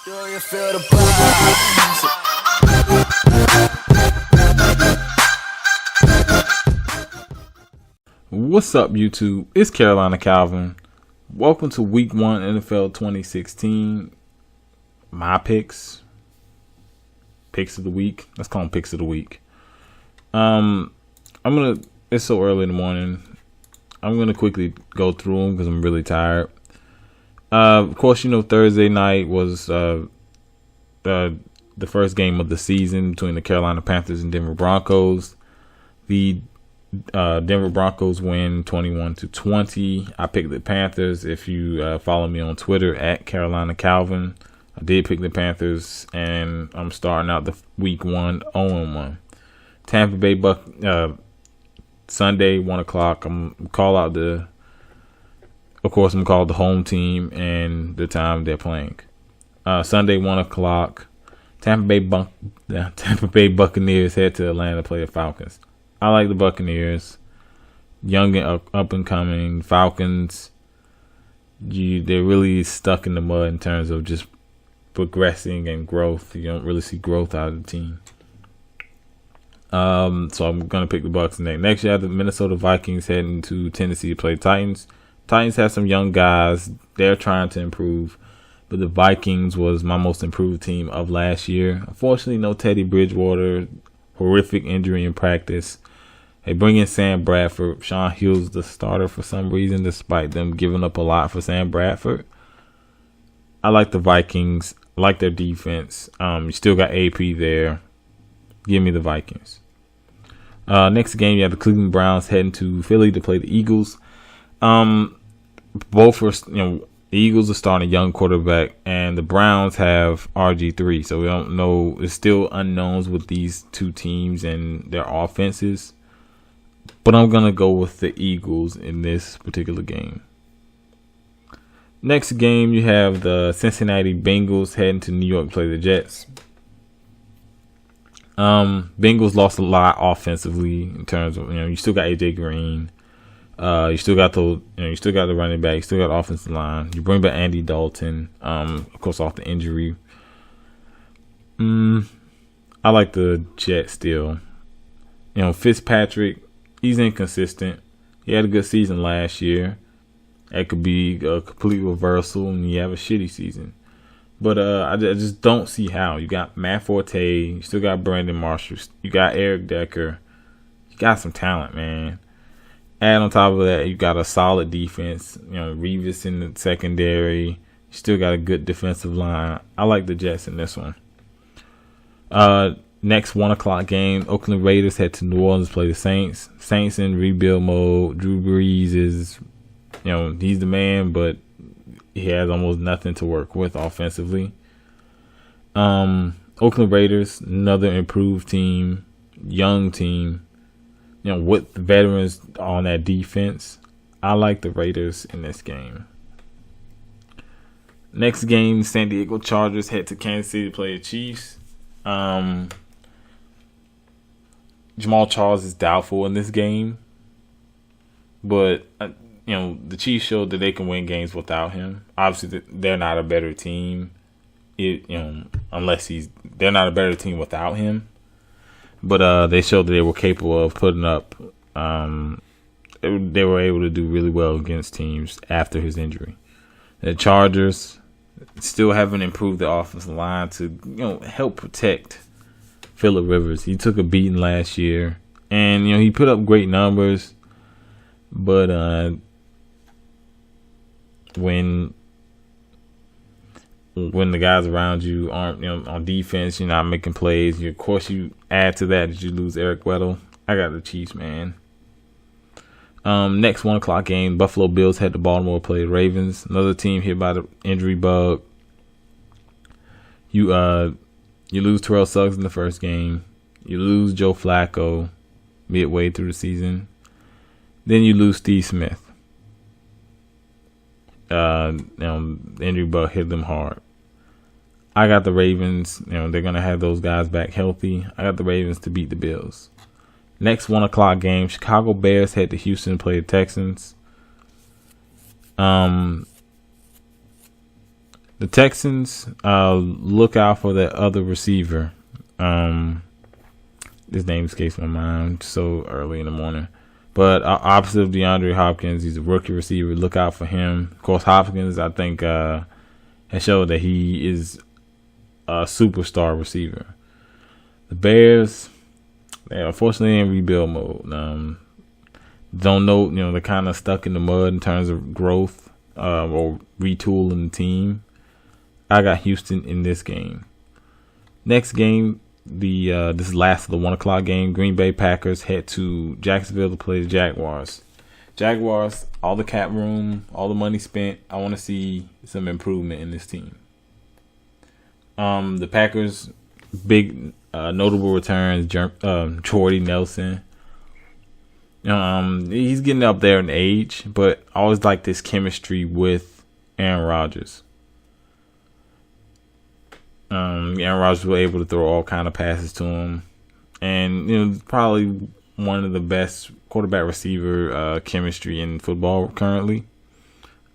Do you feel the vibes? What's up, YouTube? It's Carolina Calvin. Welcome to Week 1 NFL 2016. My picks of the week. Let's call them picks of the week. It's so early in the morning. I'm gonna quickly go through them because I'm really tired. Of course, Thursday night was the first game of the season between the Carolina Panthers and Denver Broncos. The Denver Broncos win 21-20. I picked the Panthers. If you follow me on Twitter at Carolina Calvin, I did pick the Panthers, and I'm starting out the week 1 0-1. Tampa Bay Sunday 1:00. I'm call the home team and the time they're playing. Sunday 1:00. The Tampa Bay Buccaneers head to Atlanta to play the Falcons. I like the Buccaneers, young and up and coming. Falcons, they're really stuck in the mud in terms of just progressing and growth. You don't really see growth out of the team. So I'm gonna pick the Bucs next. You have the Minnesota Vikings heading to Tennessee to play Titans. Titans have some young guys. They're trying to improve, but the Vikings was my most improved team of last year. Unfortunately, no Teddy Bridgewater. Horrific injury in practice. They bring in Sam Bradford. Sean Hill's the starter for some reason, despite them giving up a lot for Sam Bradford. I like the Vikings. I like their defense. You still got AP there. Give me the Vikings. Next game, you have the Cleveland Browns heading to Philly to play the Eagles. Both are, the Eagles are starting a young quarterback, and the Browns have RG3. So we don't know. There's still unknowns with these two teams and their offenses. But I'm going to go with the Eagles in this particular game. Next game, you have the Cincinnati Bengals heading to New York to play the Jets. Bengals lost a lot offensively in terms of, you still got AJ Green. You still got the running back. You still got the offensive line. You bring back Andy Dalton, of course, off the injury. I like the Jets still. Fitzpatrick, he's inconsistent. He had a good season last year. That could be a complete reversal, and you have a shitty season. But I just don't see how. You got Matt Forte. You still got Brandon Marshall. You got Eric Decker. You got some talent, man. Add on top of that, you got a solid defense. Revis in the secondary. You still got a good defensive line. I like the Jets in this one. Next 1:00 game, Oakland Raiders head to New Orleans to play the Saints. Saints in rebuild mode. Drew Brees is, he's the man, but he has almost nothing to work with offensively. Oakland Raiders, another improved team, young team. With veterans on that defense, I like the Raiders in this game. Next game, San Diego Chargers head to Kansas City to play the Chiefs. Jamal Charles is doubtful in this game, but the Chiefs showed that they can win games without him. Obviously, they're not a better team. They're not a better team without him. But they showed that they were capable of putting up. They were able to do really well against teams after his injury. The Chargers still haven't improved the offensive line to help protect Phillip Rivers. He took a beating last year, and he put up great numbers. But when the guys around you aren't, on defense, you're not making plays. Of course, you add to that you lose Eric Weddle. I got the Chiefs, man. Next 1:00 game, Buffalo Bills head to Baltimore to play the Ravens. Another team hit by the injury bug. You lose Terrell Suggs in the first game. You lose Joe Flacco midway through the season. Then you lose Steve Smith. The injury bug hit them hard. I got the Ravens. They're going to have those guys back healthy. I got the Ravens to beat the Bills. Next 1:00 game, Chicago Bears head to Houston to play the Texans. The Texans, look out for that other receiver. His name escapes my mind so early in the morning. But opposite of DeAndre Hopkins, he's a rookie receiver. Look out for him. Of course, Hopkins, I think, has showed that he is a superstar receiver. The Bears, they're unfortunately in rebuild mode. Don't know, they're kind of stuck in the mud in terms of growth or retooling the team. I got Houston in this game. Next game, this is last of the 1:00 game. Green Bay Packers head to Jacksonville to play the Jaguars. Jaguars, all the cap room, all the money spent. I want to see some improvement in this team. The Packers, big notable returns. Jordy Nelson. He's getting up there in age, but I always like this chemistry with Aaron Rodgers. Aaron Rodgers was able to throw all kind of passes to him, and probably one of the best quarterback receiver chemistry in football currently.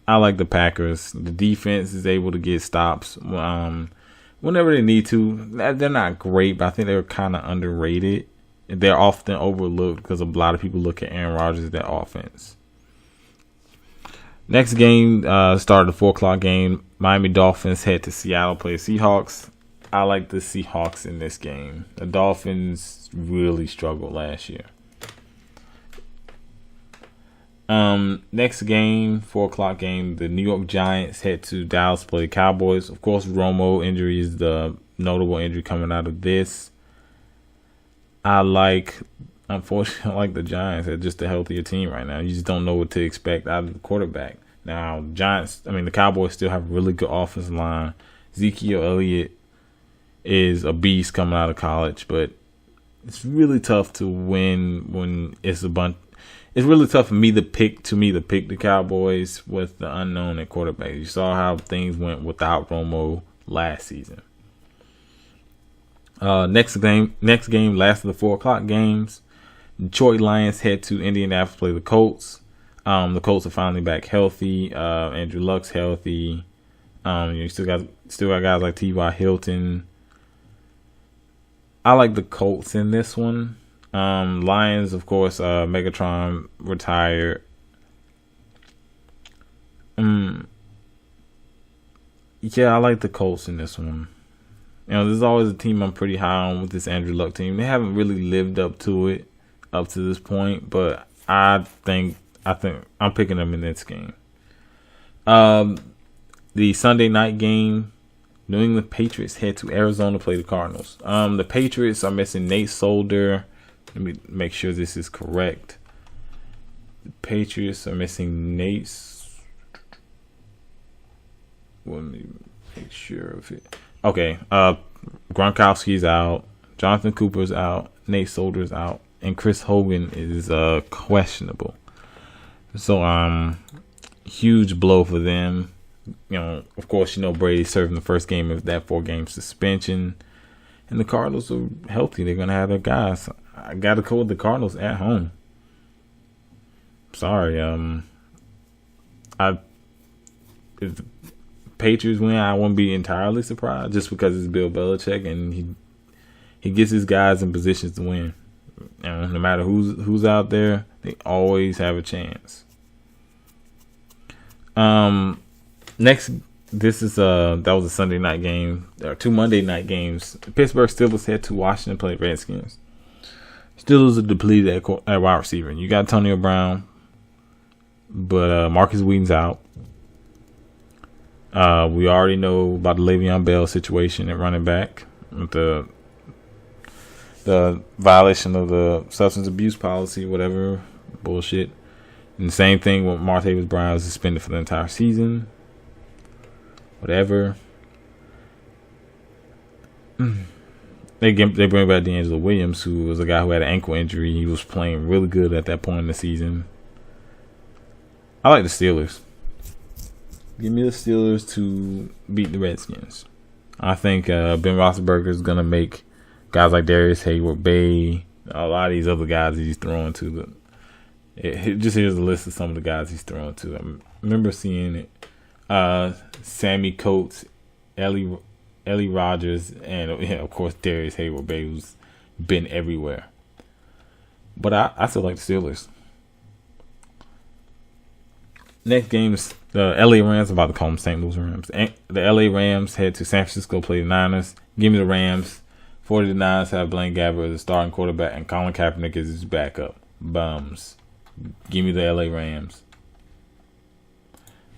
I like the Packers. The defense is able to get stops whenever they need to. They're not great, but I think they're kind of underrated. They're often overlooked because a lot of people look at Aaron Rodgers as their offense. Next game started the 4:00 game. Miami Dolphins head to Seattle, play the Seahawks. I like the Seahawks in this game. The Dolphins really struggled last year. Next game, 4:00 game. The New York Giants head to Dallas, play the Cowboys. Of course, Romo injury is the notable injury coming out of this. Unfortunately, I like the Giants. They're just a healthier team right now. You just don't know what to expect out of the quarterback. Now, the Cowboys still have a really good offensive line. Ezekiel Elliott is a beast coming out of college, but it's really tough to win when it's a bunch. It's really tough for me to pick the Cowboys with the unknown at quarterback. You saw how things went without Romo last season. Next game, last of the 4:00 games. Detroit Lions head to Indianapolis, play the Colts. The Colts are finally back healthy. Andrew Luck's healthy. You still got guys like T.Y. Hilton. I like the Colts in this one. Lions, of course, Megatron retired. Yeah, I like the Colts in this one. There's always a team I'm pretty high on with this Andrew Luck team. They haven't really lived up to this point, but I think I'm picking them in this game. The Sunday night game, New England Patriots head to Arizona to play the Cardinals. The Patriots are missing Nate Solder. Let me make sure this is correct. The Patriots are missing Nate. Let me make sure of it. Okay, Gronkowski's out. Jonathan Cooper's out. Nate Solder's out. And Chris Hogan is questionable. So, huge blow for them. Of course, Brady serving the first game of that 4-game suspension. And the Cardinals are healthy. They're going to have their guys. I got to go with the Cardinals at home. Sorry. If the Patriots win, I wouldn't be entirely surprised just because it's Bill Belichick and he gets his guys in positions to win. No matter who's out there, they always have a chance. Next, that was a Sunday night game. There are 2 Monday night games. The Pittsburgh Steelers head to Washington, play Redskins. Steelers are depleted at wide receiver. You got Antonio Brown, but Marcus Wheaton's out. We already know about the Le'Veon Bell situation at running back with the violation of the substance abuse policy, whatever bullshit. And the same thing with Martavis Bryant, was suspended for the entire season. Whatever. They bring back D'Angelo Williams, who was a guy who had an ankle injury. He was playing really good at that point in the season. I like the Steelers. Give me the Steelers to beat the Redskins. I think Ben Roethlisberger is going to make guys like Darius Hayward-Bay, a lot of these other guys he's throwing to. Just here's a list of some of the guys he's throwing to. I remember seeing it. Sammy Coates Ellie Rogers, and of course Darius Hayward-Bay, who's been everywhere. But I still like the Steelers. Next game's the LA Rams. I'm about to call them St. Louis Rams. The LA Rams head to San Francisco to play the Niners. Give me the Rams. 49ers have Blaine Gabbert as the starting quarterback, and Colin Kaepernick is his backup. Bums. Give me the LA Rams.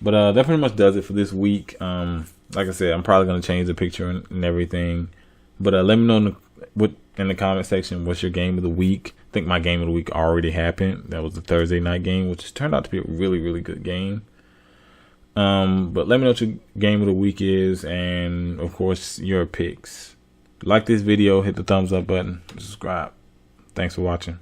But that pretty much does it for this week. Like I said, I'm probably going to change the picture and everything. But let me know in the comment section what's your game of the week. I think my game of the week already happened. That was the Thursday night game, which turned out to be a really, really good game. But let me know what your game of the week is, and of course your picks. Like this video, hit the thumbs up button, subscribe. Thanks for watching.